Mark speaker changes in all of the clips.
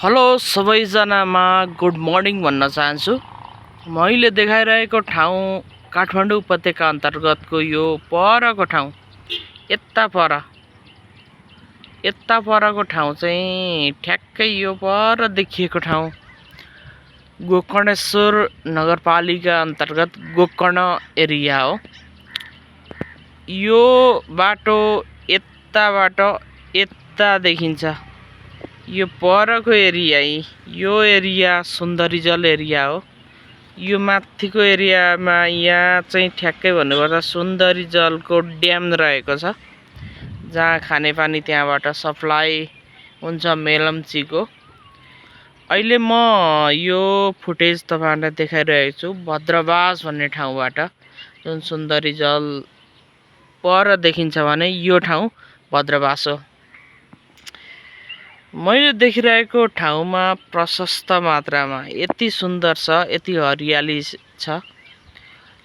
Speaker 1: Hello सबैजनामा good morning भन्न चाहन्छु। मैले देखाइरहेको ठाउँ काठमाडौँ उपत्यका अन्तर्गतको यो परको ठाउँ, यता परको ठाउँ चाहिँ ठ्याक्कै यो पर देखिएको ठाउँ गोकर्णेश्वर नगरपालिका अन्तर्गत गोकर्ण एरिया हो। यो बाटो यताबाट यता देखिन्छ। यो परको एरिया, यो एरिया सुन्दरीजल एरिया हो। यो माथिको एरियामा यहाँ चाहिँ ठ्याक्कै भन्नुपर्दा सुन्दरीजलको ड्याम रहेको छ, जहाँ खानेपानी त्यहाँबाट सप्लाई हुन्छ मेलम्चीको। अहिले म यो फुटेज तपाईहरुलाई देखाइरहेको छु भद्रवास भन्ने ठाउँबाट, जुन सुन्दरीजल पर देखिन्छ भने यो ठाउँ भद्रवास हो। मैले देखिरहेको ठाउँमा प्रशस्त मात्रामा यति सुन्दर छ, यति हरियाली छ।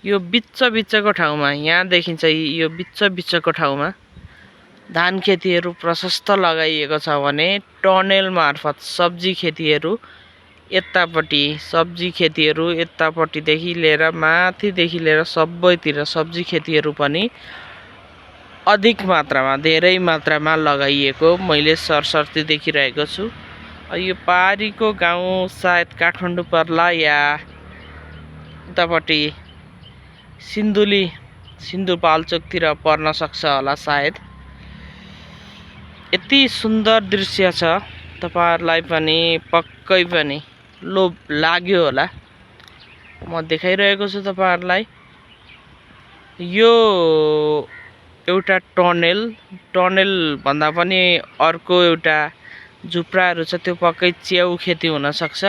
Speaker 1: यो बिच्च-बिच्चको ठाउँमा यहाँ देखिन्छ, यो बिच्च-बिच्चको ठाउँमा धान खेतीहरू प्रशस्त लगाइएको छ भने टनेल मार्फत सब्जी खेतीहरू यतापट्टिदेखि लिएर माथिदेखि लिएर सबैतिर सब्जी खेतीहरू पनि अधिक मात्रामा, धेरै मात्रामा लगाइएको मैले सरसर्ती देखिरहेको छु। यो पारीको गाउँ सायद काठमाडौँ पर्ला या उतापट्टि सिन्धुपाल्चोकतिर पर्न सक्छ होला सायद। यति सुन्दर दृश्य छ, तपाईहरुलाई पनि पक्कै पनि लोभ लाग्यो होला। म देखाइरहेको छु तपाईहरुलाई। यो एउटा टनेल भन्दा पनि अर्को एउटा झुप्राहरू छ, त्यो पक्कै च्याउ खेती हुन सक्छ।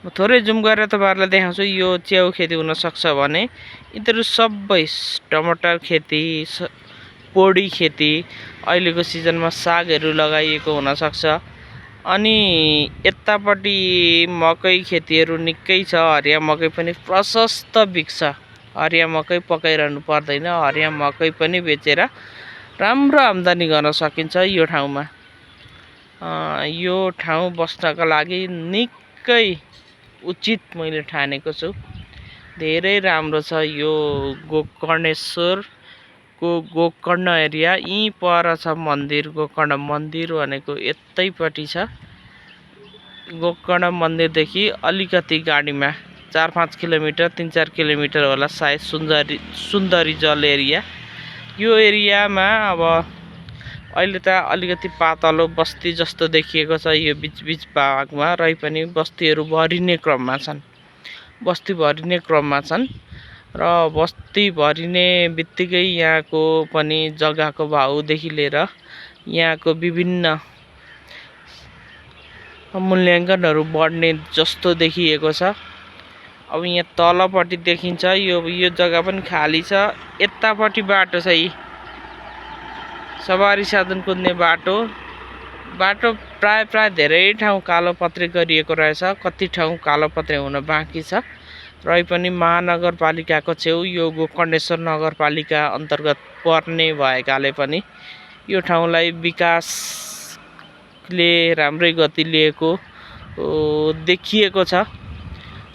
Speaker 1: म थोरै जुम गरेर तपाईहरुलाई देखाउँछु। यो च्याउ खेती हुन सक्छ भने यिनीहरू सबै टमाटर खेती, पोडी खेती, अहिलेको सिजनमा सागहरू लगाइएको हुन सक्छ। अनि यतापट्टि मकै खेतीहरू निकै छ, हरिया मकै पनि प्रशस्त बिक्छ। हरिया मकै पकाइरहनु पर्दैन, हरिया मकै पनि बेचेर राम्रो आम्दानी गर्न सकिन्छ यो ठाउँमा। यो ठाउँ बस्नका लागि निकै उचित मैले ठानेको छु। धेरै राम्रो छ यो गोकर्णेश्वरको गोकर्ण एरिया। यहीँ पर छ मन्दिर, गोकर्ण मन्दिर भनेको यतैपट्टि छ। गोकर्ण मन्दिरदेखि अलिकति गाडीमा 4-5 किलोमिटर, 3-4 किलोमिटर होला सायद सुन्दरीजल एरिया। यो एरियामा अब अहिले त अलिकति पातलो बस्ती जस्तो देखिएको छ यो बीच भागमा, रही पनि बस्तीहरू भरिने क्रममा छन्। र बस्ती भरिने बित्तिकै यहाँको पनि जग्गाको भाउदेखि लिएर यहाँको विभिन्न मूल्याङ्कनहरू बढ्ने जस्तो देखिएको छ। अब यहाँ तलपट्टि देखिन्छ यो जग्गा पनि खाली छ। यतापट्टि बाटो छ, यी सवारी साधन कुद्ने बाटो प्राय धेरै ठाउँ कालोपत्रे गरिएको रहेछ, कति ठाउँ कालोपत्रे हुन बाँकी छ। रही पनि महानगरपालिकाको छेउ यो गोकर्णेश्वर नगरपालिका अन्तर्गत पर्ने भएकाले पनि यो ठाउँलाई विकासले राम्रै गति लिएको देखिएको छ।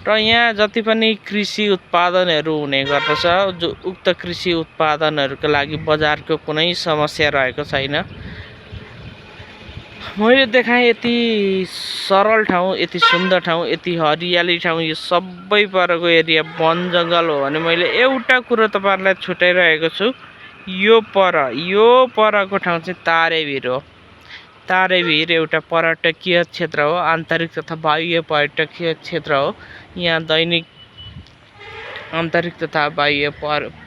Speaker 1: र यहाँ जति पनि कृषि उत्पादनहरू हुने गर्दछ, जो उक्त कृषि उत्पादनहरूको लागि बजारको कुनै समस्या रहेको छैन। मैले देखाएँ यति सरल ठाउँ, यति सुन्दर ठाउँ, यति हरियाली ठाउँ, यो सबै परको एरिया वन जङ्गल हो भने मैले एउटा कुरो तपाईहरुलाई छुटाइरहेको छु। यो परको ठाउँ चाहिँ तारेभिर हो। तारेभिर एउटा पर्यटकीय क्षेत्र हो, आन्तरिक तथा बाह्य पर्यटकीय क्षेत्र हो। यहाँ दैनिक आन्तरिक तथा बाह्य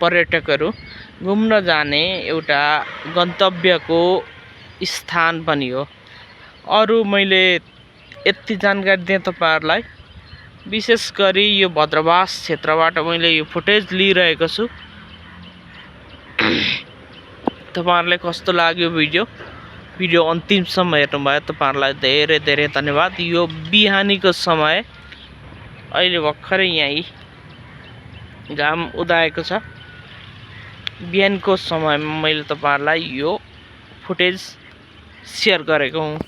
Speaker 1: पर्यटकहरू घुम्न जाने एउटा गन्तव्यको स्थान पनि हो। अरू मैले यति जानकारी दिएँ तपाईहरुलाई। विशेष गरी यो भद्रवास क्षेत्रबाट मैले यो फुटेज लिइरहेको छु। तपाईहरुलाई कस्तो लाग्यो भिडियो अन्तिमसम्म हेर्नुभयो, तपाईहरुलाई धेरै धेरै धन्यवाद। यो बिहानीको समय, अहिले भर्खरै यहीँ घाम उदाएको छ। बिहानको समयमा मैले तपाईहरुलाई यो फुटेज सेयर गरेको हुँ।